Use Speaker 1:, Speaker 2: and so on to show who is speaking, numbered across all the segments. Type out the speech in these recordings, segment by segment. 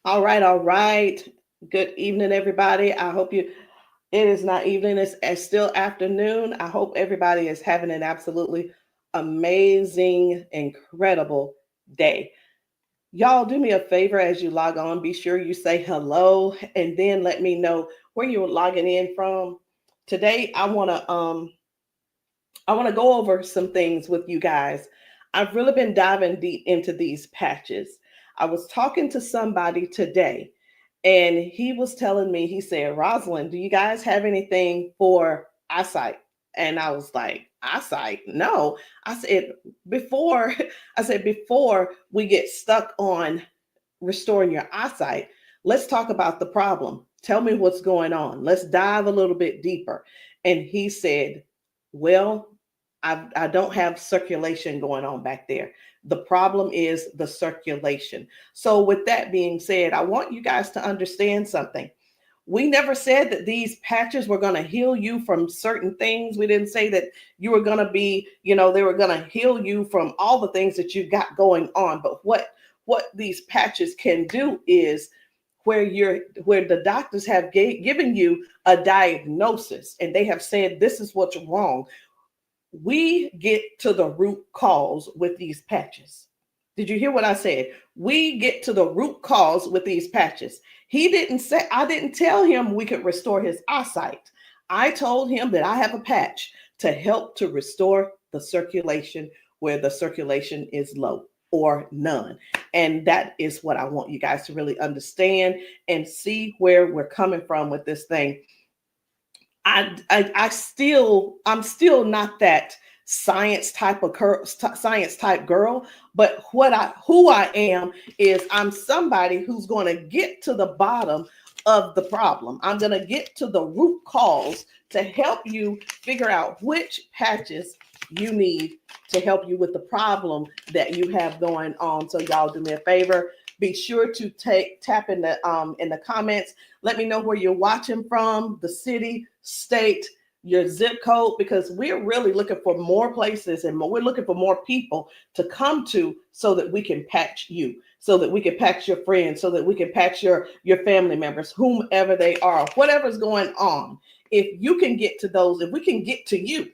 Speaker 1: All right, all right. Good evening, everybody. I hope it is not evening, it's still afternoon. I hope everybody is having an absolutely amazing, incredible day. Y'all, do me a favor as you log on. Be sure you say hello and then let me know where you're logging in from. Today, I want to go over some things with you guys. I've really been diving deep into these patches. I was talking to somebody today, and he was telling me, he said, Rosalind, do you guys have anything for eyesight? And I was like, eyesight? No. I said, before, before we get stuck on restoring your eyesight, let's talk about the problem. Tell me what's going on. Let's dive a little bit deeper. And he said, well, I don't have circulation going on back there. The problem is the circulation. So, with that being said, I want you guys to understand something. We never said that these patches were going to heal you from certain things. We didn't say that you were going to be, they were going to heal you from all the things that you got going on. But what these patches can do is where the doctors have given you a diagnosis and they have said this is what's wrong. We get to the root cause with these patches. Did you hear what I said? We get to the root cause with these patches. He didn't say, I didn't tell him we could restore his eyesight. I told him that I have a patch to help to restore the circulation where the circulation is low or none. And that is what I want you guys to really understand and see where we're coming from with this thing. I'm still not that science type girl, but who I am is I'm somebody who's going to get to the bottom of the problem. I'm going to get to the root cause to help you figure out which patches you need to help you with the problem that you have going on. So y'all do me a favor. Be sure to tap in the comments. Let me know where you're watching from, the city, state, your zip code, because we're really looking for more places and we're looking for more people to come to so that we can patch you, so that we can patch your friends, so that we can patch your family members, whomever they are, whatever's going on. If you can get to those, if we can get to you,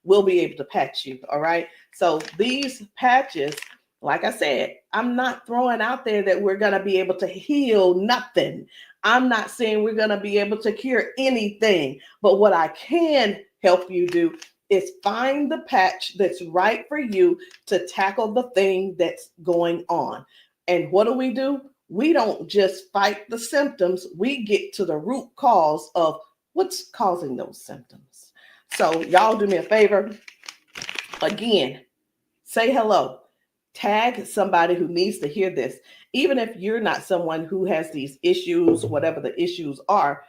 Speaker 1: we'll be able to patch you. All right. So these patches, like I said, I'm not throwing out there that we're going to be able to heal nothing. I'm not saying we're going to be able to cure anything. But what I can help you do is find the patch that's right for you to tackle the thing that's going on. And what do? We don't just fight the symptoms, we get to the root cause of what's causing those symptoms. So, y'all do me a favor. Again, say hello. Tag somebody who needs to hear this. Even if you're not someone who has these issues, whatever the issues are,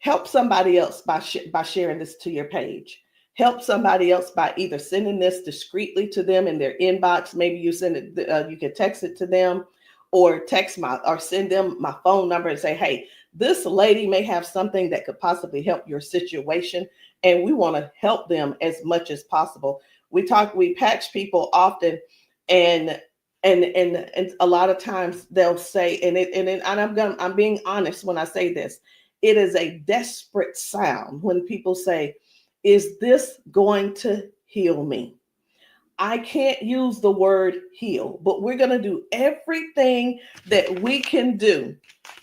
Speaker 1: help somebody else by sharing this to your page. Help somebody else by either sending this discreetly to them in their inbox. Maybe you send it, you can text it to them, or send them my phone number and say, hey, this lady may have something that could possibly help your situation, and we want to help them as much as possible. We patch people often, and and a lot of times they'll say, I'm being honest when I say this, it is a desperate sound when people say, is this going to heal me? I can't use the word heal, but we're going to do everything that we can do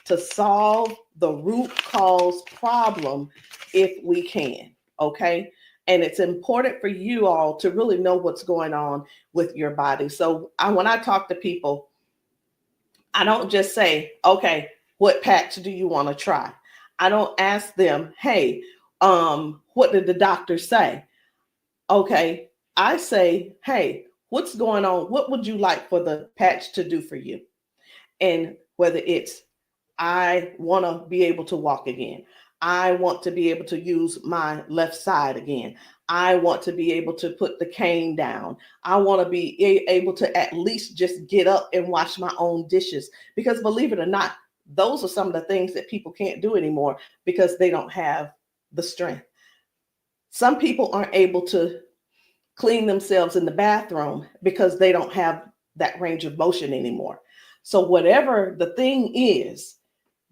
Speaker 1: to solve the root cause problem if we can. Okay. And it's important for you all to really know what's going on with your body. So when I talk to people, I don't just say, okay, what patch do you want to try? I don't ask them, hey, what did the doctor say? Okay, I say, hey, what's going on? What would you like for the patch to do for you? And whether it's, I want to be able to walk again. I want to be able to use my left side again. I want to be able to put the cane down. I want to be able to at least just get up and wash my own dishes. Because believe it or not, those are some of the things that people can't do anymore because they don't have the strength. Some people aren't able to clean themselves in the bathroom because they don't have that range of motion anymore. So whatever the thing is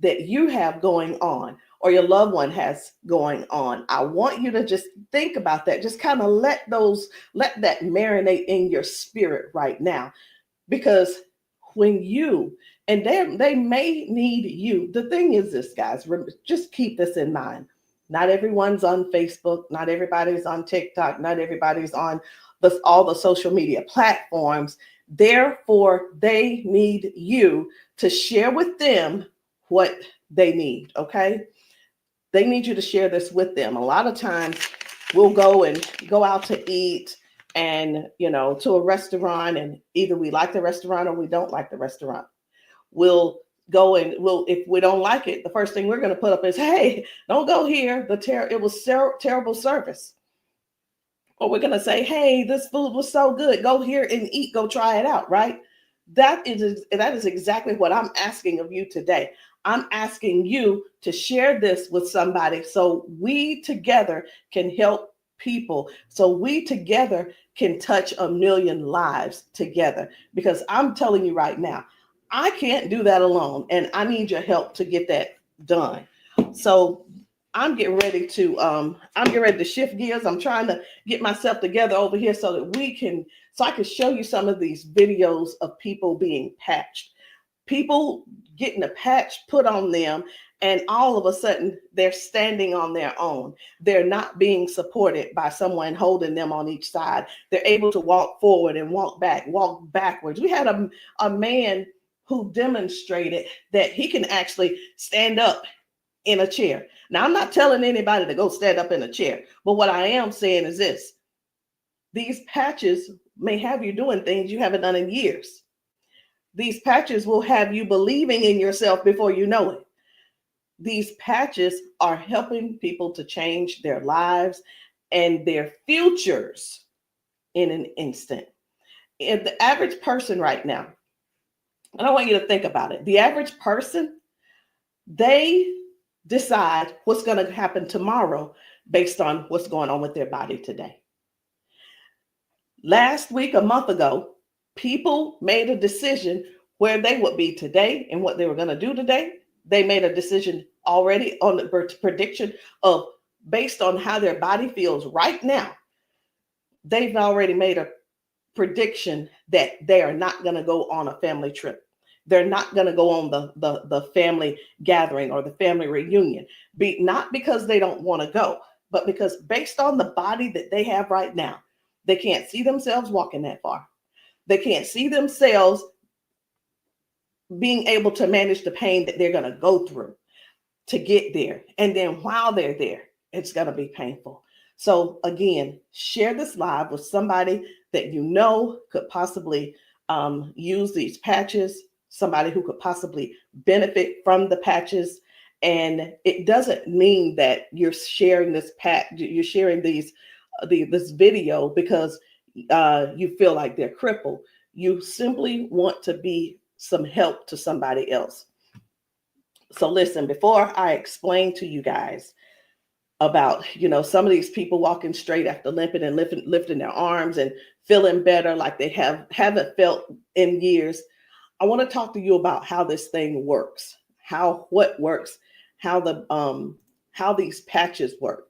Speaker 1: that you have going on or your loved one has going on, I want you to just think about that. Just kind of let that marinate in your spirit right now. Because when you, and they may need you. The thing is this, guys, just keep this in mind. Not everyone's on Facebook, not everybody's on TikTok, not everybody's on all the social media platforms. Therefore, they need you to share with them what they need, okay? They need you to share this with them. A lot of times we'll go out to eat and, to a restaurant, and either we like the restaurant or we don't like the restaurant. We'll go and if we don't like it, the first thing we're going to put up is, hey, don't go here. It was terrible service. Or we're going to say, hey, this food was so good. Go here and eat. Go try it out, right? That is exactly what I'm asking of you today. I'm asking you to share this with somebody so we together can help people, so we together can touch 1 million lives together. Because I'm telling you right now, I can't do that alone, and I need your help to get that done. So I'm getting ready to shift gears. I'm trying to get myself together over here so that I can show you some of these videos of people being patched, people getting a patch put on them, and all of a sudden they're standing on their own. They're not being supported by someone holding them on each side. They're able to walk forward and walk backwards. We had a man who demonstrated that he can actually stand up in a chair. Now, I'm not telling anybody to go stand up in a chair, but what I am saying is this: these patches may have you doing things you haven't done in years. These patches will have you believing in yourself before you know it. These patches are helping people to change their lives and their futures in an instant. And the average person right now, and I want you to think about it. The average person, they decide what's going to happen tomorrow based on what's going on with their body today. Last week, a month ago, people made a decision where they would be today and what they were going to do today. They made a decision already on the prediction of based on how their body feels right now. They've already made a prediction that they are not going to go on a family trip. They're not going to go on the family gathering or the family reunion. Not because they don't want to go, but because based on the body that they have right now, they can't see themselves walking that far. They can't see themselves being able to manage the pain that they're going to go through to get there. And then while they're there, it's going to be painful. So again, share this live with somebody that you know could possibly use these patches, somebody who could possibly benefit from the patches. And it doesn't mean that you're sharing this you're sharing this video because you feel like they're crippled. You simply want to be some help to somebody else. So listen, before I explain to you guys about, some of these people walking straight after limping and lifting their arms and feeling better like they haven't felt in years, I want to talk to you about how this thing works, what works, how these patches work.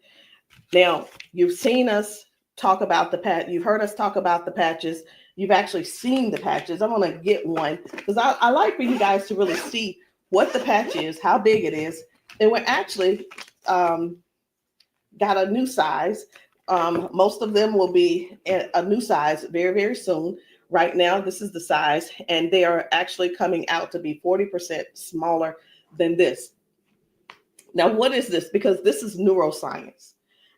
Speaker 1: Now, you've seen us talk about you've heard us talk about the patches. You've actually seen the patches. I'm going to get one because I like for you guys to really see what the patch is, how big it is. And we're actually got a new size. Most of them will be a new size very, very soon. Right now, this is the size, and they are actually coming out to be 40% smaller than this. Now, what is this? Because this is neuroscience,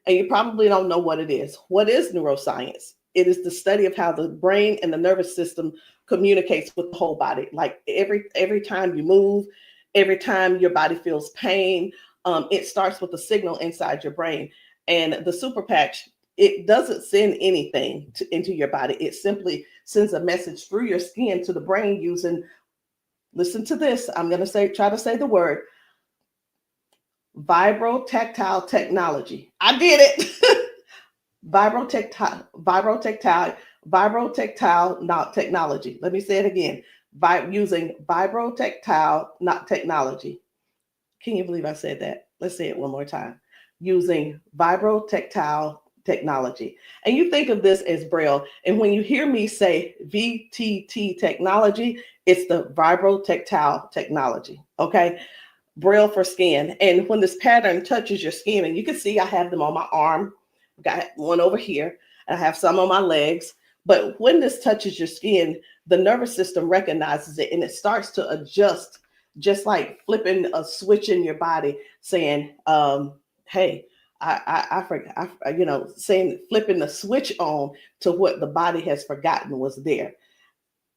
Speaker 1: and you probably don't know what it is. What is neuroscience? It is the study of how the brain and the nervous system communicates with the whole body. Like every time you move, every time your body feels pain, it starts with a signal inside your brain. And the super patch, it doesn't send anything into your body. It simply sends a message through your skin to the brain using, listen to this, I'm going to try to say the word, vibrotactile technology. I did it. Vibrotactile technology. Let me say it again. by using vibrotactile not technology. Can you believe I said that? Let's say it one more time. Using vibrotactile technology. And you think of this as Braille. And when you hear me say VTT technology, it's the vibrotactile technology. Okay. Braille for skin. And when this pattern touches your skin, and you can see I have them on my arm, got one over here, and I have some on my legs. But when this touches your skin, the nervous system recognizes it and it starts to adjust, just like flipping a switch in your body, saying, hey, I forgot, saying, flipping the switch on to what the body has forgotten was there.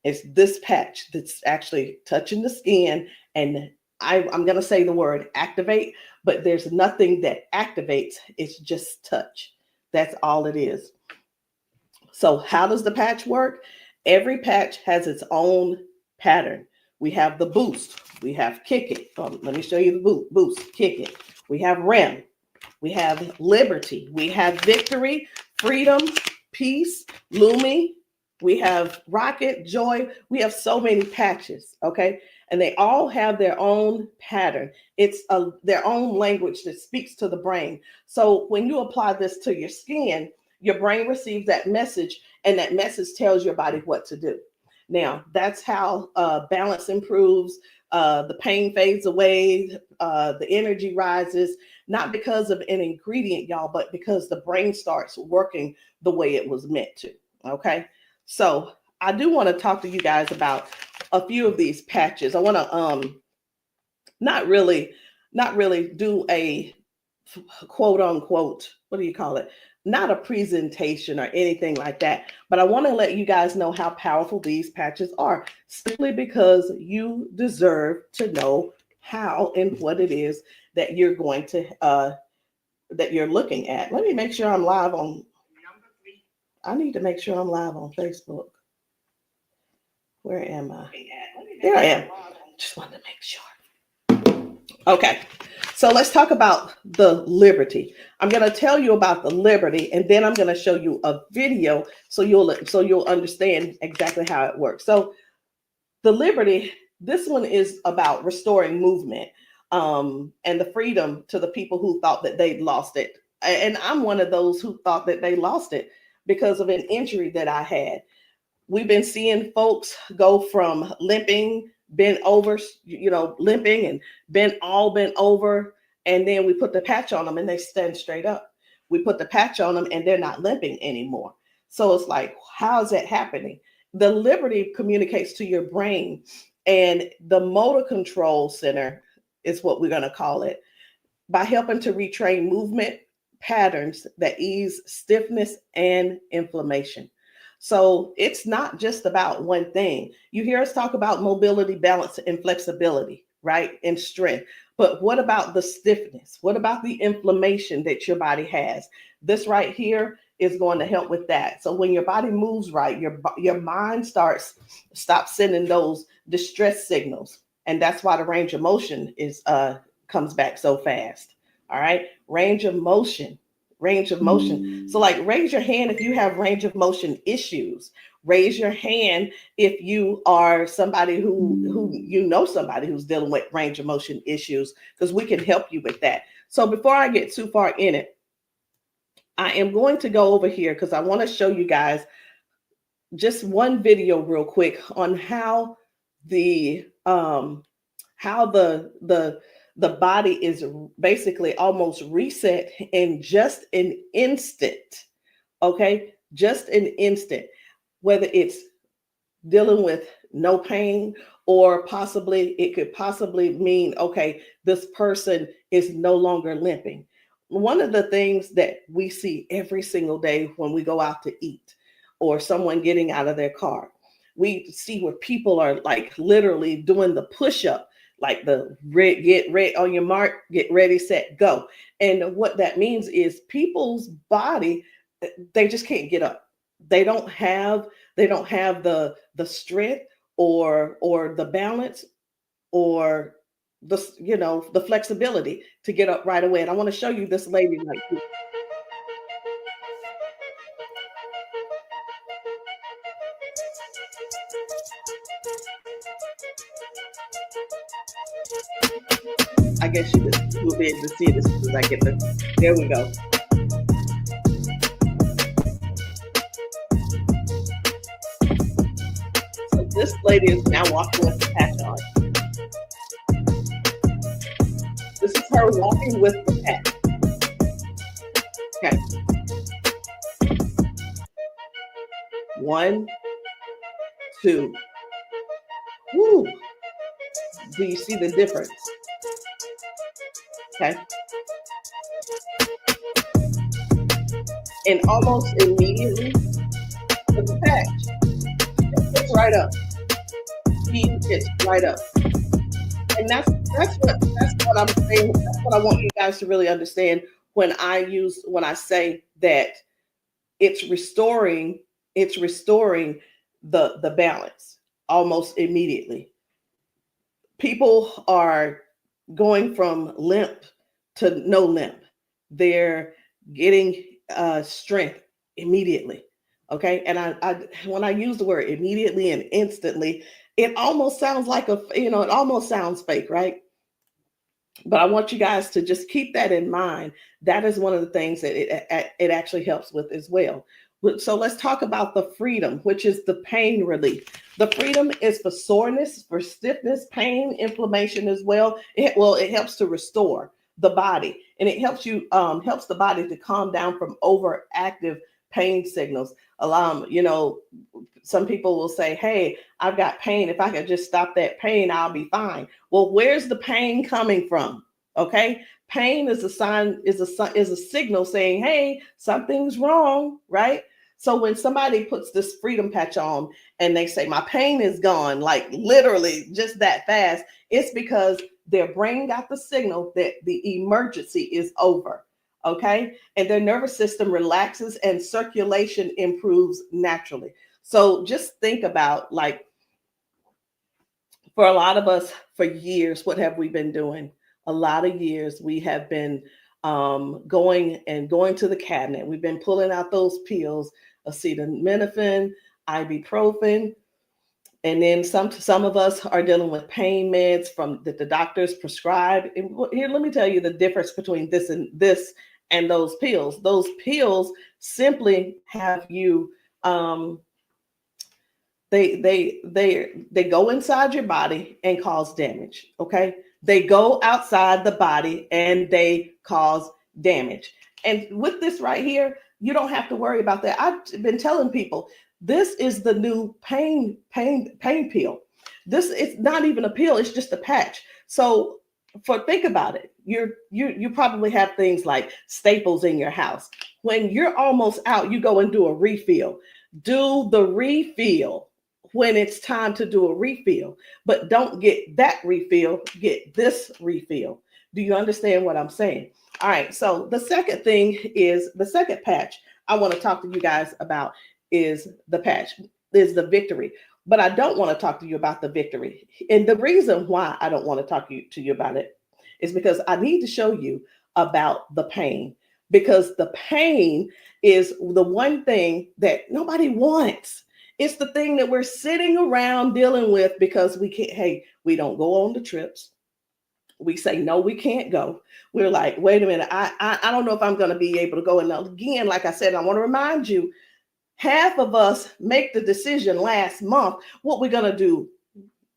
Speaker 1: It's this patch that's actually touching the skin, and I'm going to say the word activate, but there's nothing that activates. It's just touch. That's all it is. So how does the patch work? Every patch has its own pattern. We have the boost. We have kick it. Let me show you the boost, kick it. We have REM. We have liberty. We have victory, freedom, peace, Lumi. We have rocket, joy. We have so many patches, okay? And they all have their own pattern. It's their own language that speaks to the brain. So when you apply this to your skin, your brain receives that message, and that message tells your body what to do. Now, that's how balance improves, the pain fades away, the energy rises, not because of an ingredient, y'all, but because the brain starts working the way it was meant to, okay? So I do want to talk to you guys about a few of these patches. I want to not really do a quote unquote, what do you call it? Not a presentation or anything like that, but I want to let you guys know how powerful these patches are, simply because you deserve to know how and what it is that you're going to that you're looking at. Let me make sure I'm live on. I need to make sure I'm live on Facebook. Where am I? There I am. Just wanted to make sure. Okay. So let's talk about the liberty. I'm going to tell you about the liberty, and then I'm going to show you a video so you'll understand exactly how it works. So the liberty, this one is about restoring movement and the freedom to the people who thought that they'd lost it. And I'm one of those who thought that they lost it because of an injury that I had. We've been seeing folks go from limping, bent over, limping and bent over. And then we put the patch on them and they stand straight up. We put the patch on them and they're not limping anymore. So it's like, how is that happening? The liberty communicates to your brain, and the motor control center is what we're going to call it, by helping to retrain movement patterns that ease stiffness and inflammation. So it's not just about one thing. You hear us talk about mobility, balance, and flexibility, right? And strength. But what about the stiffness? What about the inflammation that your body has? This right here is going to help with that. So when your body moves right, your mind stops sending those distress signals. And that's why the range of motion comes back so fast. All right. Range of motion. So like, raise your hand if you have range of motion issues. Raise your hand if you are somebody who somebody who's dealing with range of motion issues, because we can help you with that. So before I get too far in it, I am going to go over here because I want to show you guys just one video real quick on how the body is basically almost reset in just an instant. Okay, just an instant, whether it's dealing with no pain, or it could possibly mean, okay, this person is no longer limping. One of the things that we see every single day when we go out to eat, or someone getting out of their car, we see where people are like literally doing the push-up, like the get ready on your mark, get ready, set, go. And what that means is people's body, they just can't get up. They don't have the strength or the balance or the flexibility to get up right away. And I want to show you this lady right here. I guess you will be able to see it as soon as I get the. There we go. So this lady is now walking with the patch on. This is her walking with the patch. Okay. 1, 2. Woo. Do you see the difference? Okay. And almost immediately, with the patch, it gets right up. He gets right up. And that's what I'm saying. That's what I want you guys to really understand when I say that it's restoring the balance almost immediately. People are going from limp to no limp. They're getting strength immediately. Okay. And I when I use the word immediately and instantly, it almost sounds like it almost sounds fake, right? But I want you guys to just keep that in mind. That is one of the things that it actually helps with as well. So let's talk about the freedom, which is the pain relief. The freedom is for soreness, for stiffness, pain, inflammation as well. It helps to restore the body, and it helps the body to calm down from overactive pain signals. Some people will say, "Hey, I've got pain. If I could just stop that pain, I'll be fine." Well, where's the pain coming from? Okay, pain is a sign, is a signal saying, "Hey, something's wrong," right? So when somebody puts this freedom patch on and they say, "My pain is gone," like literally just that fast, it's because their brain got the signal that the emergency is over. Okay, and their nervous system relaxes and circulation improves naturally. So just think about, like, for a lot of us, for years, what have we been doing? A lot of years we have been going to the cabinet. We've been pulling out those pills, acetaminophen, ibuprofen, and then some of us are dealing with pain meds from that the doctors prescribe. And here, let me tell you the difference between this and those pills. Those pills simply have you they go inside your body and cause damage. Okay, they go outside the body and they cause damage. And with this right here, you don't have to worry about that. I've been telling people this is the new pain pill. This is not even a pill; it's just a patch. So, think about it. You probably have things like staples in your house. When you're almost out, you go and do a refill. Do the refill when it's time to do a refill, but don't get that refill, get this refill. Do you understand what I'm saying? All right, so the second patch I want to talk to you guys about is the victory. But I don't want to talk to you about the victory. And the reason why I don't want to talk to you about it is because I need to show you about the pain, because the pain is the one thing that nobody wants. It's the thing that we're sitting around dealing with because we don't go on the trips. We say, no, we can't go. We're like, wait a minute, I don't know if I'm going to be able to go. And again, like I said, I want to remind you, half of us make the decision last month what we're going to do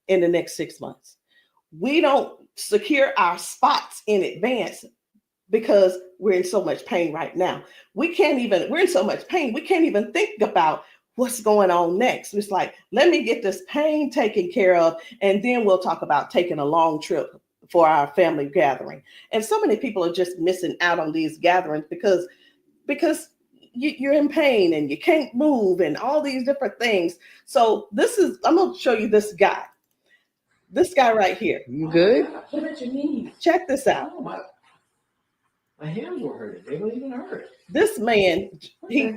Speaker 1: in the next 6 months. We don't secure our spots in advance because we're in so much pain right now. We're in so much pain, we can't even think about what's going on next. It's like, let me get this pain taken care of, and then we'll talk about taking a long trip for our family gathering. And so many people are just missing out on these gatherings because you're in pain and you can't move and all these different things. So I'm going to show you this guy right here.
Speaker 2: You good?
Speaker 3: What about your knees?
Speaker 1: Check this out.
Speaker 3: Oh, my hands were hurting. They don't even hurt.
Speaker 1: This man, he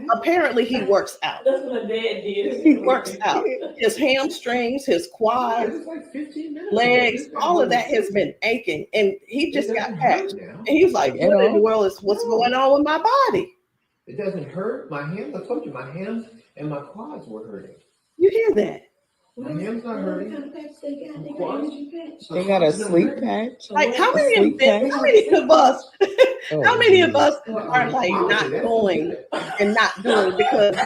Speaker 1: works out.
Speaker 3: That's what my dad did.
Speaker 1: He works out. His hamstrings, his quads,
Speaker 3: like 15 minutes
Speaker 1: legs, all of that has been aching. And he just got patched. And he was like, what in the world is what's going on with my body?
Speaker 3: It doesn't hurt. My hands, I told you, my hands and my quads were hurting.
Speaker 1: You hear that?
Speaker 3: My hand's not hurting.
Speaker 2: What kind of patch they got? They got
Speaker 3: Quads?
Speaker 2: energy patch.
Speaker 4: They got a sleep patch.
Speaker 1: Like how
Speaker 4: A
Speaker 1: many
Speaker 4: sleep patch.
Speaker 1: how many of us
Speaker 4: Oh,
Speaker 1: how many of us
Speaker 3: Well,
Speaker 1: are like not
Speaker 3: that's
Speaker 1: going
Speaker 3: good.
Speaker 1: and not doing because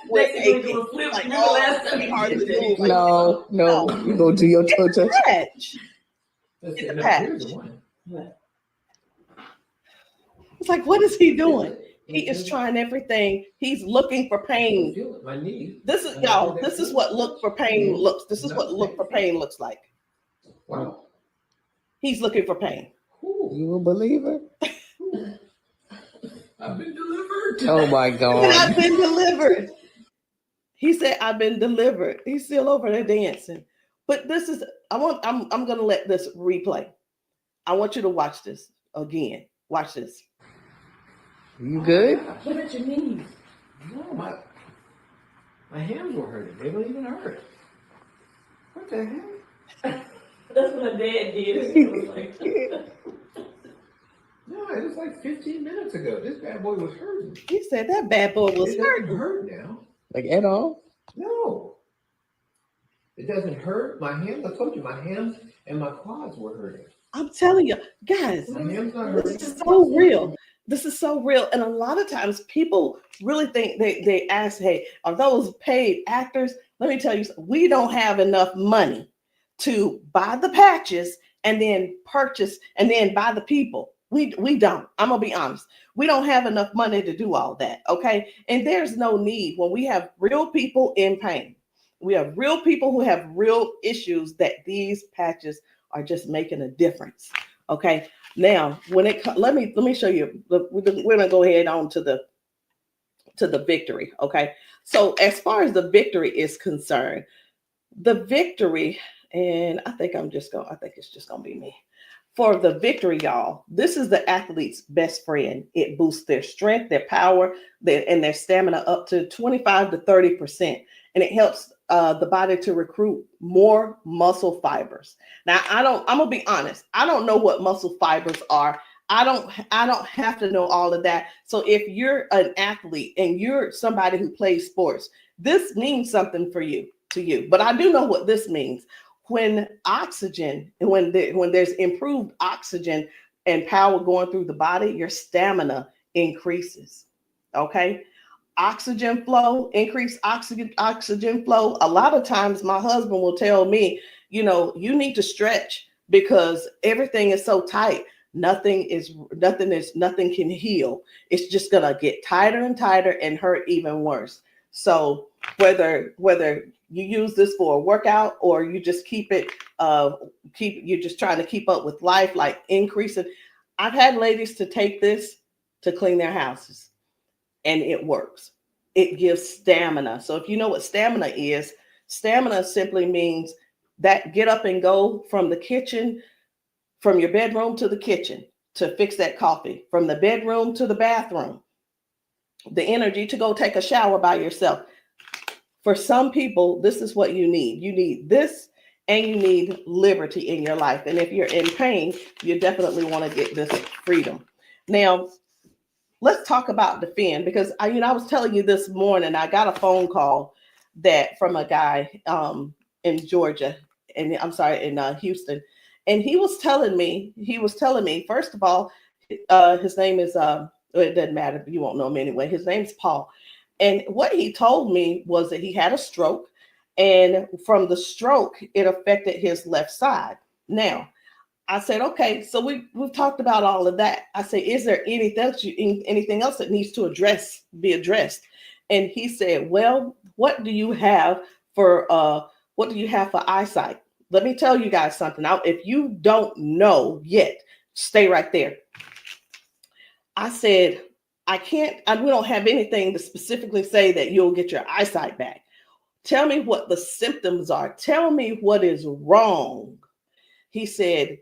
Speaker 1: we're aching? Like, oh, it's gonna be hard to move. Like,
Speaker 4: No, you go do your toe touch.
Speaker 1: patch.
Speaker 3: Let's
Speaker 1: It's
Speaker 3: see,
Speaker 1: a
Speaker 3: now,
Speaker 1: patch.
Speaker 3: here's the one.
Speaker 1: It's like, what is he doing? He is trying everything. He's looking for pain.
Speaker 3: Feel it, my knee.
Speaker 1: This is y'all. This is what look for pain looks. This is what look for pain looks like.
Speaker 3: Wow.
Speaker 1: He's looking for pain.
Speaker 3: Ooh,
Speaker 4: You a believer?
Speaker 3: I've been delivered.
Speaker 4: Oh my
Speaker 1: And
Speaker 4: God.
Speaker 1: I've been delivered. He said, "I've been delivered." He's still over there dancing. But this is. I'm gonna let this replay. I want you to watch this again. Watch this.
Speaker 4: You good?
Speaker 2: What about your knees?
Speaker 3: No, my hands were hurting. They don't even hurt. What the heck?
Speaker 2: That's what my dad did. It was like,
Speaker 3: No, it was like 15 minutes ago. This bad boy was hurting.
Speaker 1: He said that bad boy was
Speaker 3: It
Speaker 1: hurt.
Speaker 3: doesn't hurt now.
Speaker 4: Like at all?
Speaker 3: No. It doesn't hurt. My hands, I told you, my hands and my quads were hurting.
Speaker 1: I'm telling you, guys.
Speaker 3: My hands not hurting.
Speaker 1: This is so real. This is so real. And a lot of times people really think they ask, hey, are those paid actors? Let me tell you, we don't have enough money to buy the patches and then purchase and then buy the people. We don't. I'm gonna be honest. We don't have enough money to do all that. Okay. And there's no need when we have real people in pain. We have real people who have real issues that these patches are just making a difference. Okay. Now, when it let me show you. We're gonna go ahead on to the victory. Okay. So as far as the victory is concerned, the victory, and I think it's just gonna be me. For the victory, y'all, this is the athlete's best friend. It boosts their strength, their power, and their stamina up to 25 to 30%. And it helps the body to recruit more muscle fibers. Now, I'm gonna be honest. I don't know what muscle fibers are. I don't have to know all of that. So if you're an athlete and you're somebody who plays sports, this means something to you. But I do know what this means. When oxygen, when there's improved oxygen and power going through the body, your stamina increases. Okay. Oxygen flow, increased oxygen flow. A lot of times my husband will tell me, you need to stretch because everything is so tight. Nothing can heal. It's just gonna get tighter and tighter and hurt even worse. So whether you use this for a workout or you just you're just trying to keep up with life, like increasing. I've had ladies to take this to clean their houses and it works. It gives stamina. So if you know what stamina simply means that get up and go from the kitchen, from your bedroom to the kitchen to fix that coffee, from the bedroom to the bathroom, the energy to go take a shower by yourself. For some people, this is what you need. You need this and you need liberty in your life. And if you're in pain, you definitely want to get this freedom. Now, let's talk about Defend, because I was telling you this morning, I got a phone call from a guy in Georgia, and I'm sorry, in Houston. And he was telling me, first of all, his name is, it doesn't matter, you won't know him anyway. His name's Paul. And what he told me was that he had a stroke, and from the stroke, it affected his left side. Now, I said, okay, so we've talked about all of that. I said, is there anything else that needs to be addressed? And he said, well, what do you have for eyesight? Let me tell you guys something. Now, if you don't know yet, stay right there. I said, we don't have anything to specifically say that you'll get your eyesight back. Tell me what the symptoms are. Tell me what is wrong. He said,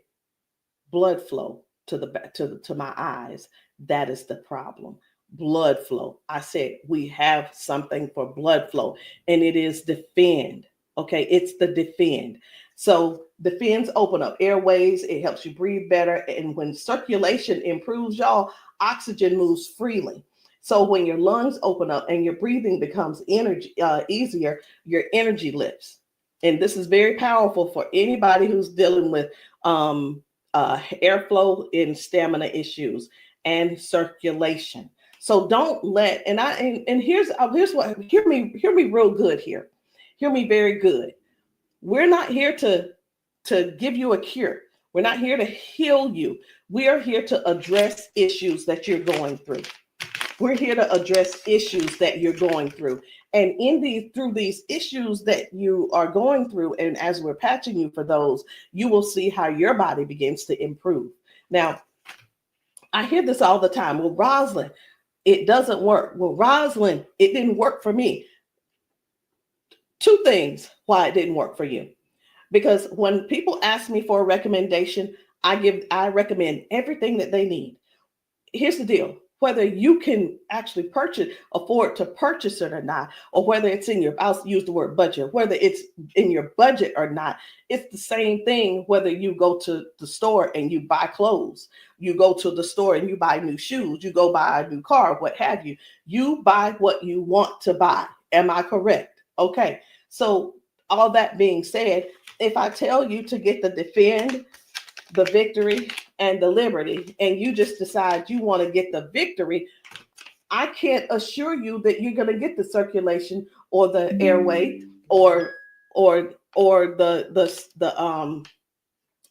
Speaker 1: blood flow to my eyes. That is the problem. Blood flow. I said, we have something for blood flow, and it is Defend. Okay, it's the Defend. So Defends open up airways. It helps you breathe better. And when circulation improves, y'all, oxygen moves freely. So when your lungs open up and your breathing becomes easier, your energy lifts. and this is very powerful for anybody who's dealing with airflow and stamina issues and circulation. So don't let, and here's what, hear me real good here. Hear me very good. We're not here to give you a cure. We're not here to heal you. We are here to address issues that you're going through. We're here to address issues that you're going through. And through these issues that you are going through, and as we're patching you for those, you will see how your body begins to improve. Now, I hear this all the time. Well, Rosalind, it doesn't work. Well, Rosalind, it didn't work for me. Two things why it didn't work for you. Because when people ask me for a recommendation, I recommend everything that they need. Here's the deal. Whether you can actually afford to purchase it or not, or whether it's in your, I'll use the word budget, whether it's in your budget or not, it's the same thing whether you go to the store and you buy clothes, you go to the store and you buy new shoes, you go buy a new car, what have you. You buy what you want to buy. Am I correct? Okay. So all that being said, if I tell you to get the Defend, the Victory, and the Liberty, and you just decide you want to get the Victory, I can't assure you that you're going to get the circulation or the airway or the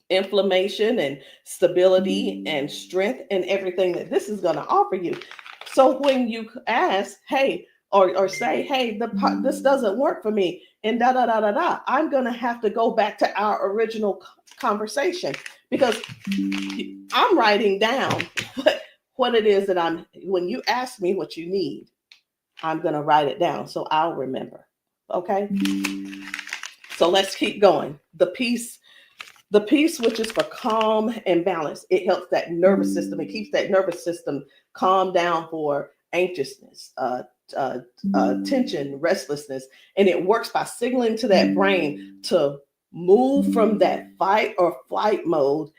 Speaker 1: inflammation and stability and strength and everything that this is going to offer you. So when you ask, hey, or say, hey, this doesn't work for me, and I'm going to have to go back to our original conversation, because I'm writing down what it is that when you ask me what you need, I'm going to write it down so I'll remember. Okay. So let's keep going. The peace, which is for calm and balance. It helps that nervous system. It keeps that nervous system calm down for anxiousness, tension, restlessness. And it works by signaling to that brain to move from that fight or flight mode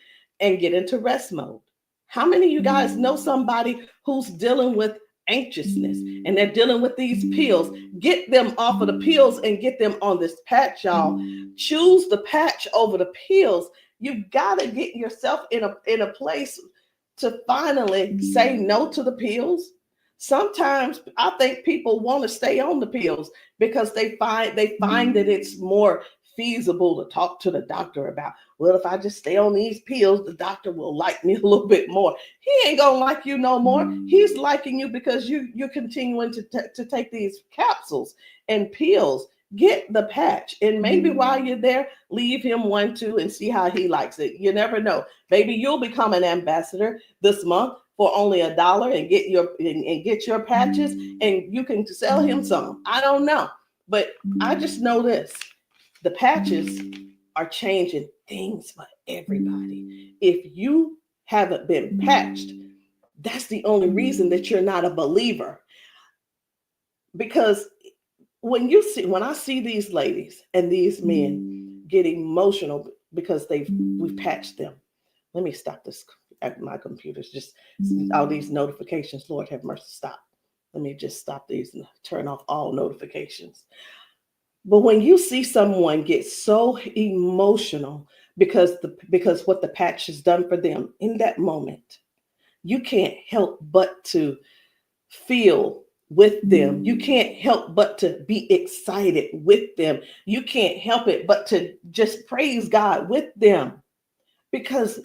Speaker 1: and get into rest mode. How many of you guys know somebody who's dealing with anxiousness and they're dealing with these pills? Get them off of the pills and get them on this patch, y'all. Choose the patch over the pills. You got to get yourself in a place to finally say no to the pills. Sometimes I think people want to stay on the pills because they find that it's more feasible to talk to the doctor about, well, if I just stay on these pills, the doctor will like me a little bit more. He ain't gonna like you no more. He's liking you because you're continuing to take these capsules and pills. Get the patch, and maybe while you're there, leave him one too and see how he likes it. You never know. Maybe you'll become an ambassador this month for only $1 and get your patches, and you can sell him some. I don't know, but I just know this. The patches are changing things for everybody. If you haven't been patched, that's the only reason that you're not a believer. Because when I see these ladies and these men get emotional because we've patched them. Let me stop this. My computer's just all these notifications. Lord have mercy, stop. Let me just stop these and turn off all notifications. But when you see someone get so emotional because what the patch has done for them in that moment, you can't help but to feel with them. You can't help but to be excited with them. You can't help it but to just praise God with them, because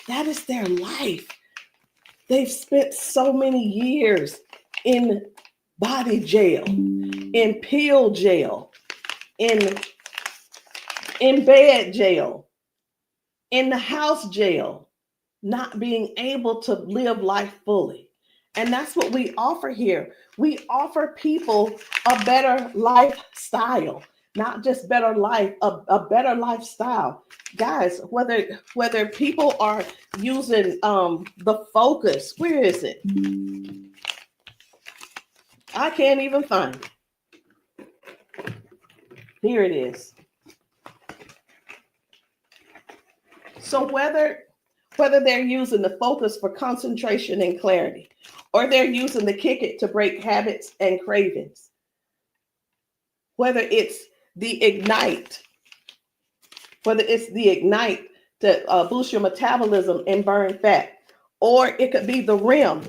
Speaker 1: that is their life. They've spent so many years in body jail, in pill jail, in bed jail, in the house jail, not being able to live life fully. And that's what we offer here. We offer people a better lifestyle, not just better life, a better lifestyle. Guys, whether people are using the Focus, where is it? I can't even find it. Here it is. So whether they're using the Focus for concentration and clarity, or they're using the Kick It to break habits and cravings, whether it's the Ignite, it's the Ignite to boost your metabolism and burn fat, or it could be the REM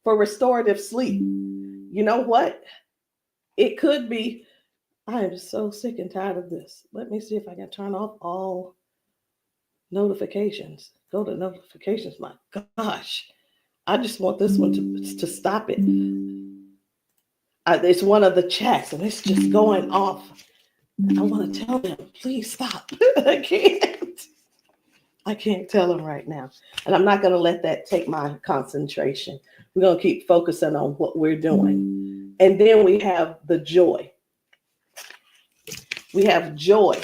Speaker 1: for restorative sleep. You know what? It could be, I am so sick and tired of this. Let me see if I can turn off all notifications. Go to notifications. My gosh. I just want this one to stop it. It's one of the chats and it's just going off. I want to tell them, please stop. I can't tell them right now. And I'm not going to let that take my concentration. We're going to keep focusing on what we're doing. And then we have the joy. We have joy,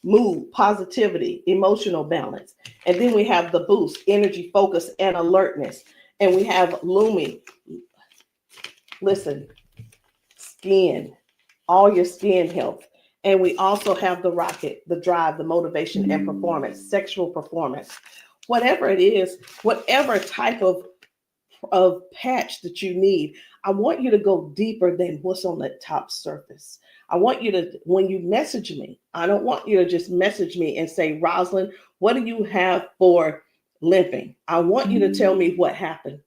Speaker 1: mood, positivity, emotional balance. And then we have the boost, energy, focus, and alertness. And we have Lumi. Listen, skin, all your skin health. And we also have the rocket, the drive, the motivation and performance, sexual performance. Whatever it is, whatever type of patch that you need, I want you to go deeper than what's on the top surface. I want you to, when you message me, I don't want you to just message me and say, Rosalind, what do you have for limping? I want you to tell me what happened.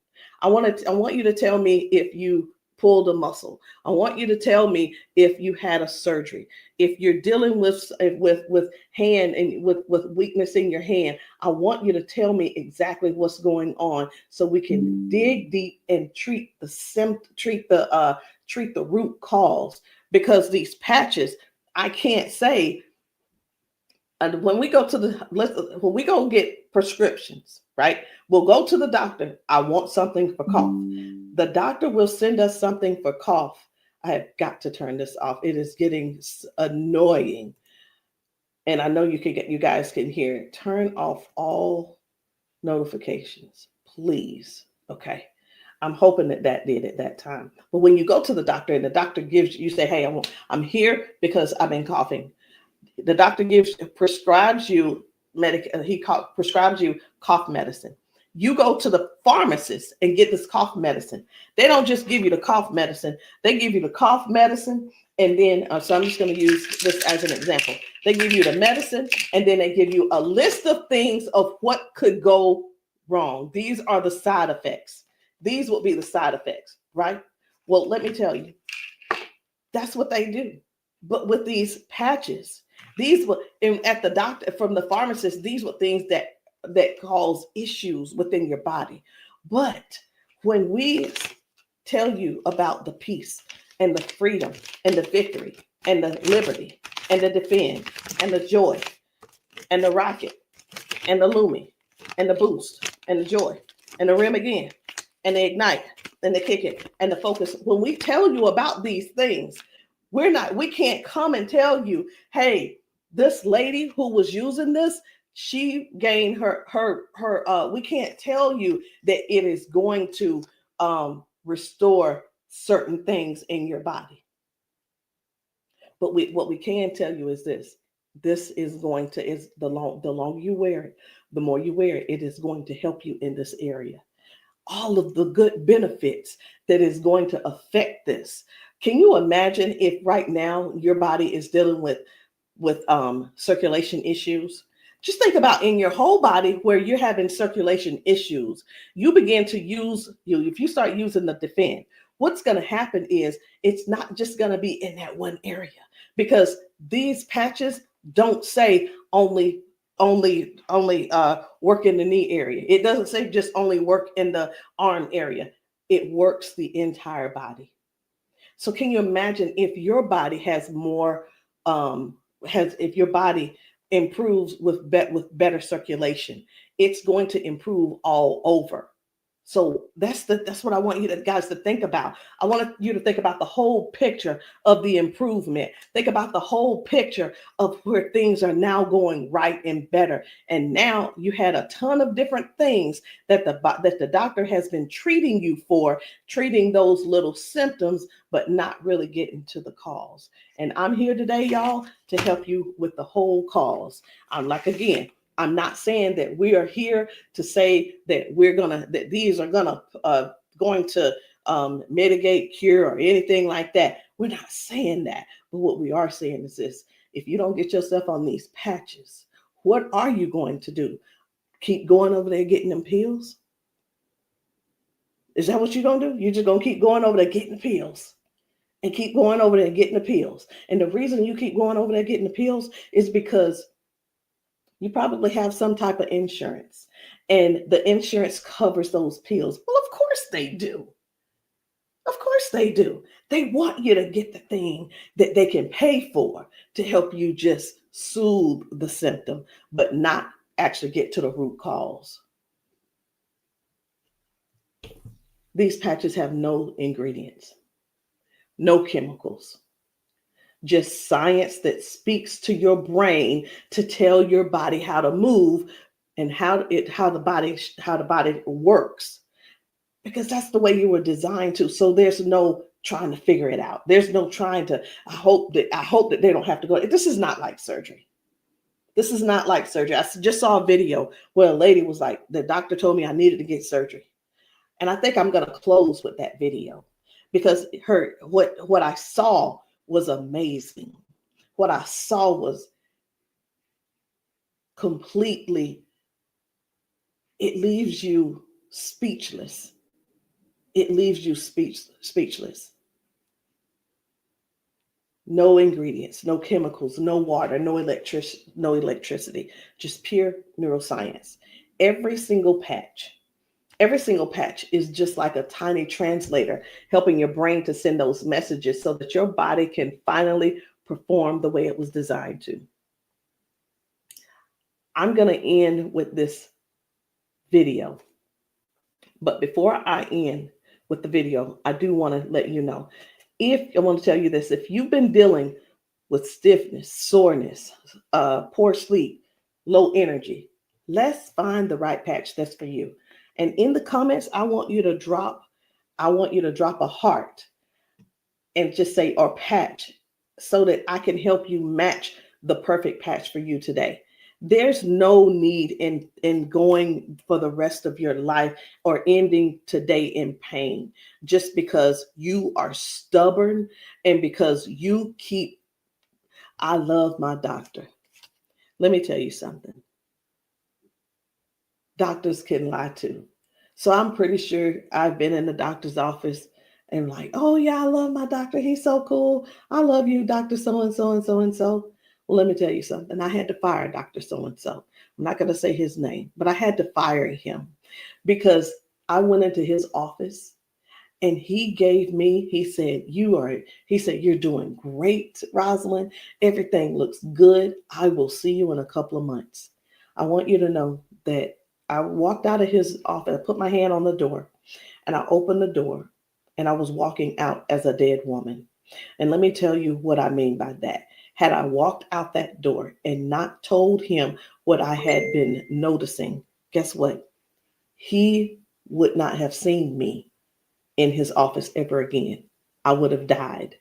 Speaker 1: I want you to tell me if you pulled a muscle. I want you to tell me if you had a surgery. If you're dealing with hand and with weakness in your hand, I want you to tell me exactly what's going on so we can dig deep and treat the root cause. Because these patches, I can't say. And when we go get prescriptions, right? We'll go to the doctor. I want something for cough. The doctor will send us something for cough. I have got to turn this off. It is getting annoying. And I know you guys can hear it. Turn off all notifications, please. Okay. I'm hoping that did at that time. But when you go to the doctor and the doctor gives you say, hey, I'm here because I've been coughing. The doctor prescribes you prescribes you cough medicine. You go to the pharmacist and get this cough medicine. They don't just give you the cough medicine. They give you the cough medicine. And then, so I'm just going to use this as an example. They give you the medicine and then they give you a list of things of what could go wrong. These are the side effects. These will be the side effects, right? Well, let me tell you, that's what they do. But with these patches, these were at the doctor, from the pharmacist, these were things that cause issues within your body. But when we tell you about the peace and the freedom and the victory and the liberty and the defend and the joy and the rocket and the Lumi and the boost and the joy and the REM again and the ignite and the kick it and the focus, when we tell you about these things, we can't come and tell you, hey, this lady who was using this, she gained we can't tell you that it is going to restore certain things in your body. But what we can tell you is this is going to, the longer you wear it, the more you wear it, it is going to help you in this area. All of the good benefits that is going to affect this. Can you imagine if right now your body is dealing with circulation issues? Just think about in your whole body where you're having circulation issues. You begin to if you start using the defend, what's going to happen is it's not just going to be in that one area, because these patches don't say only work in the knee area. It doesn't say just only work in the arm area. It works the entire body. So can you imagine if your body has more, if your body improves with better circulation, it's going to improve all over. So that's what I want you guys to think about. I want you to think about the whole picture of the improvement. Think about the whole picture of where things are now going right and better. And now you had a ton of different things that the doctor has been treating you for, treating those little symptoms, but not really getting to the cause. And I'm here today, y'all, to help you with the whole cause. I'm not saying that we are here to say that these are going to mitigate, cure, or anything like that. We're not saying that. But what we are saying is this: if you don't get yourself on these patches, what are you going to do? Keep going over there getting them pills? Is that what you're going to do? You're just going to keep going over there getting the pills and keep going over there getting the pills. And the reason you keep going over there getting the pills is because you probably have some type of insurance, and the insurance covers those pills. Well, of course they do. Of course they do. They want you to get the thing that they can pay for to help you just soothe the symptom, but not actually get to the root cause. These patches have no ingredients, no chemicals, just science that speaks to your brain to tell your body how to move and how the body works, because that's the way you were designed to. So there's no trying to figure it out. There's no trying to, I hope that they don't have to go. This is not like surgery. This is not like surgery. I just saw a video where a lady was like, the doctor told me I needed to get surgery. And I think I'm going to close with that video, because what I saw was amazing. What I saw was completely, it leaves you speechless. It leaves you speechless. No ingredients, no chemicals, no water, no electricity, just pure neuroscience. Every single patch is just like a tiny translator, helping your brain to send those messages so that your body can finally perform the way it was designed to. I'm going to end with this video. But before I end with the video, I do want to let you know, I want to tell you this: if you've been dealing with stiffness, soreness, poor sleep, low energy, let's find the right patch that's for you. And in the comments, I want you to drop a heart and just say, or patch, so that I can help you match the perfect patch for you today. There's no need in going for the rest of your life or ending today in pain just because you are stubborn and because you keep, I love my doctor. Let me tell you something. Doctors can lie too. So I'm pretty sure I've been in the doctor's office and like, oh yeah, I love my doctor. He's so cool. I love you, Dr. So-and-so and so-and-so. Well, let me tell you something. I had to fire Dr. So-and-so. I'm not going to say his name, but I had to fire him because I went into his office and he said, you're doing great, Rosalind. Everything looks good. I will see you in a couple of months. I want you to know that I walked out of his office, I put my hand on the door and I opened the door and I was walking out as a dead woman. And let me tell you what I mean by that. Had I walked out that door and not told him what I had been noticing, guess what? He would not have seen me in his office ever again. I would have died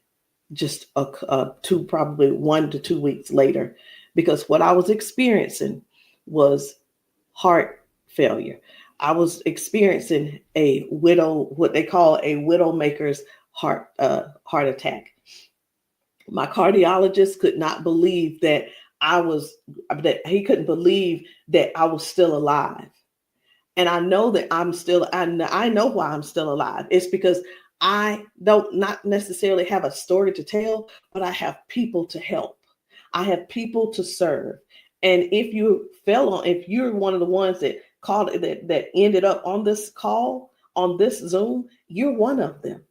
Speaker 1: just probably 1 to 2 weeks later, because what I was experiencing was heart failure. I was experiencing what they call a widowmaker's heart attack. My cardiologist could not believe that he couldn't believe that I was still alive. And I know that I know why I'm still alive. It's because I don't not necessarily have a story to tell, but I have people to help. I have people to serve. And if you're one of the ones that called that ended up on this call, on this Zoom, you're one of them.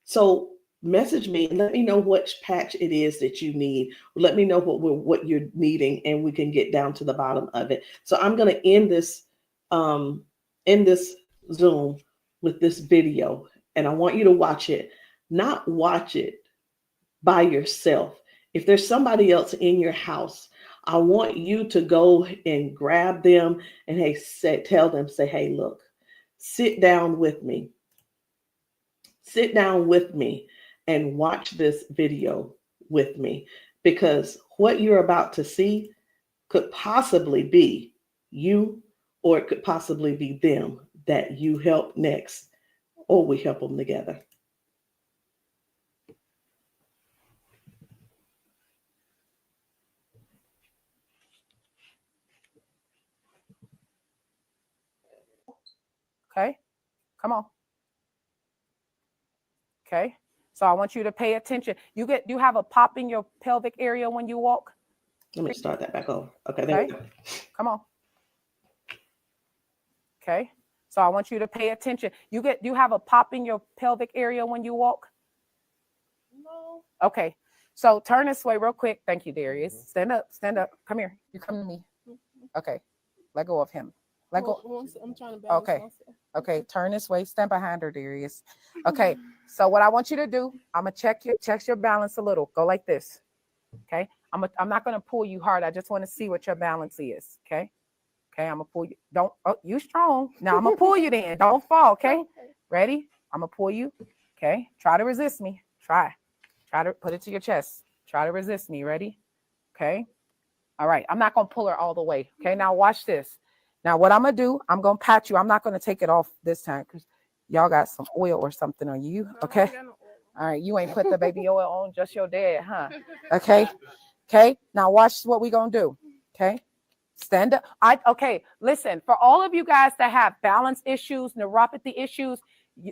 Speaker 1: So message me and let me know which patch it is that you need. Let me know what you're needing, and we can get down to the bottom of it. So I'm going to end this Zoom with this video, and I want you to watch it. Not watch it by yourself. If there's somebody else in your house, I want you to go and grab them and tell them, hey, look, sit down with me. Sit down with me and watch this video with me, because what you're about to see could possibly be you, or it could possibly be them that you help next, or we help them together.
Speaker 5: Okay, come on. Okay, so I want you to pay attention. You have a pop in your pelvic area when you walk.
Speaker 1: Let me start that back over. Okay, there we go.
Speaker 5: Come on. Okay, so I want you to pay attention. You have a pop in your pelvic area when you walk.
Speaker 2: No.
Speaker 5: Okay, so turn this way real quick. Thank you, Darius. Stand up. Come here. You come to me. Okay, let go of him. Let go.
Speaker 2: I'm trying to balance
Speaker 5: Okay.
Speaker 2: myself.
Speaker 5: Okay, turn this way. Stand behind her, Darius. Okay, so what I want you to do, I'm gonna check your balance a little. Go like this. Okay, I'm not gonna pull you hard. I just want to see what your balance is. Okay, I'm gonna pull you. You strong. Now I'm gonna pull you. Then don't fall. Okay, ready? I'm gonna pull you. Okay, try to resist me. Try to put it to your chest. Try to resist me. Ready? Okay. All right. I'm not gonna pull her all the way. Okay. Now watch this. Now, what I'm going to do, I'm going to pat you. I'm not going to take it off this time because y'all got some oil or something on you. Okay. All right. You ain't put the baby oil on, just your dad, huh? Okay. Okay. Now, watch what we going to do. Okay. Stand up. Okay. Listen, for all of you guys that have balance issues, neuropathy issues,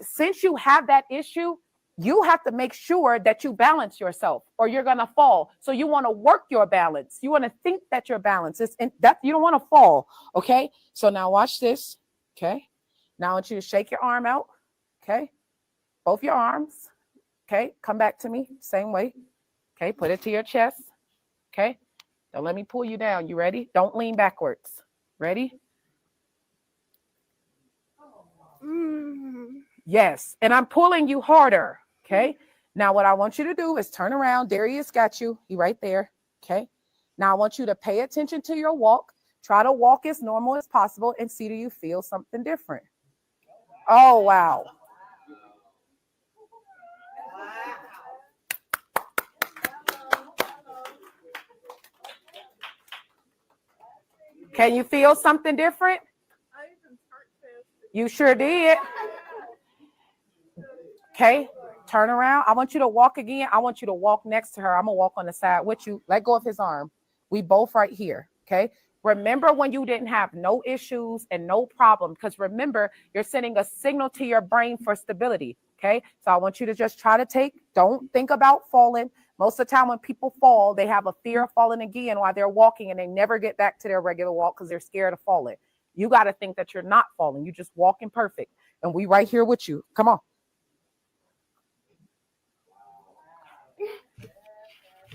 Speaker 5: since you have that issue, you have to make sure that you balance yourself or you're going to fall. So you want to work your balance. You want to think that your balance is that you don't want to fall. Okay. So now watch this. Okay. Now I want you to shake your arm out. Okay. Both your arms. Okay. Come back to me. Same way. Okay. Put it to your chest. Okay. Don't let me pull you down. You ready? Don't lean backwards. Ready? Yes. And I'm pulling you harder. Okay. Now what I want you to do is turn around. Darius got you. He right there. Okay. Now I want you to pay attention to your walk. Try to walk as normal as possible and see, do you feel something different? Oh, wow. Can you feel something different? You sure did. Okay. Turn around. I want you to walk again. I want you to walk next to her. I'm going to walk on the side with you. Let go of his arm. We both right here. Okay. Remember when you didn't have no issues and no problem, because remember, you're sending a signal to your brain for stability. Okay. So I want you to just try to don't think about falling. Most of the time when people fall, they have a fear of falling again while they're walking and they never get back to their regular walk because they're scared of falling. You got to think that you're not falling. You're just walking perfect. And we right here with you. Come on.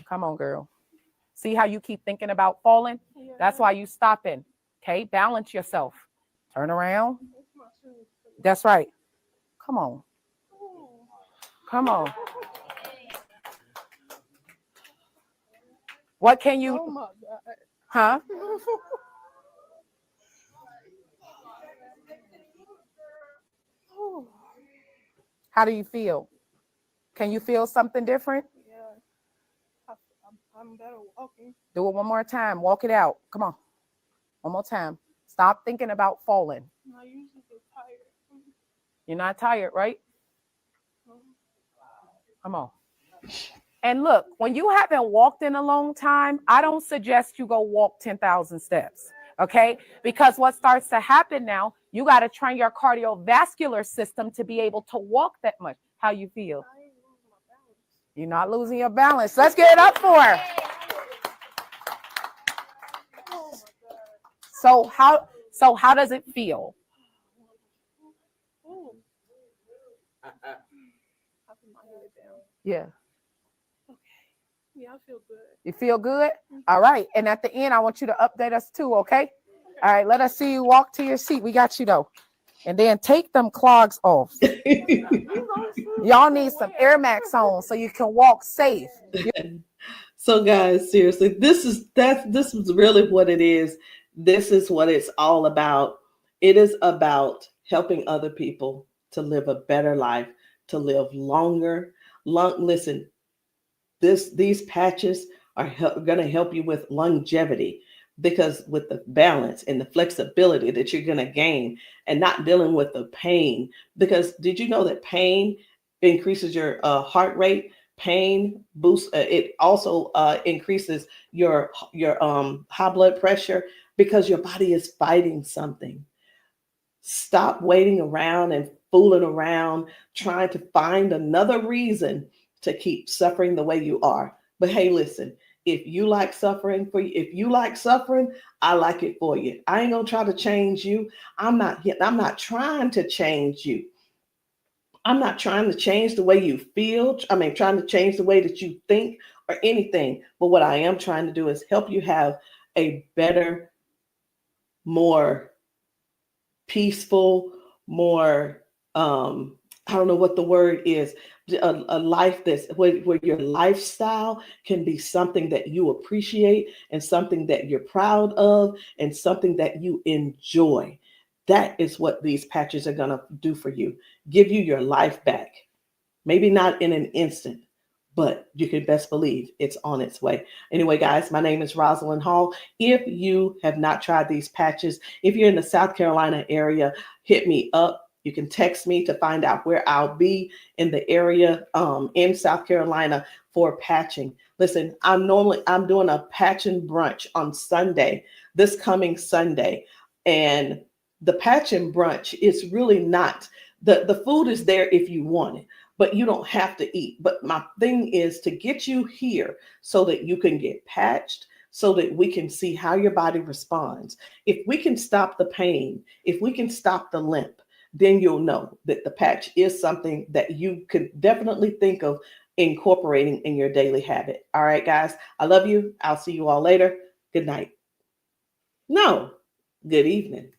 Speaker 5: Come on, girl. See how you keep thinking about falling? Yeah. That's why you stopping. Okay, balance yourself. Turn around. That's right. Come on. Come on. What can you? Oh my God. Huh? How do you feel? Can you feel something different?
Speaker 2: I'm better walking.
Speaker 5: Do it one more time. Walk it out. Come on. One more time. Stop thinking about falling.
Speaker 2: I usually get tired.
Speaker 5: You're not tired, right? Come on. And look, when you haven't walked in a long time, I don't suggest you go walk 10,000 steps. Okay? Because what starts to happen now, you got to train your cardiovascular system to be able to walk that much. How you feel? You're not losing your balance. Let's get it up for her. So how does it feel? Yeah.
Speaker 2: Okay. Yeah, I feel good.
Speaker 5: You feel good? All right. And at the end, I want you to update us too, okay? All right, let us see you walk to your seat. We got you though. And then take them clogs off. Y'all need some Air Max on so you can walk safe.
Speaker 1: So guys, seriously, this is really what it is. This is what it's all about. It is about helping other people to live a better life, to live longer. Listen, these patches are going to help you with longevity, because with the balance and the flexibility that you're going to gain and not dealing with the pain. Because did you know that pain increases your heart rate? Pain boosts, it also increases your high blood pressure, because your body is fighting something. Stop waiting around and fooling around, trying to find another reason to keep suffering the way you are. But hey, listen, if you like suffering if you like suffering, I like it for you. I ain't gonna try to change you. I'm not trying to change you. I'm not trying to change the way you feel. Trying to change the way that you think or anything. But what I am trying to do is help you have a better, more peaceful, more, I don't know what the word is, a life that's where your lifestyle can be something that you appreciate and something that you're proud of and something that you enjoy. That is what these patches are going to do for you. Give you your life back. Maybe not in an instant, but you can best believe it's on its way. Anyway, guys, my name is Rosalind Hall. If you have not tried these patches, if you're in the South Carolina area, hit me up. You can text me to find out where I'll be in the area in South Carolina for patching. Listen, I'm doing a patching brunch on Sunday, this coming Sunday. And the patching brunch is really not, the food is there if you want it, but you don't have to eat. But my thing is to get you here so that you can get patched, so that we can see how your body responds. If we can stop the pain, if we can stop the limp, then you'll know that the patch is something that you could definitely think of incorporating in your daily habit. All right, guys, I love you. I'll see you all later. Good night. No, good evening.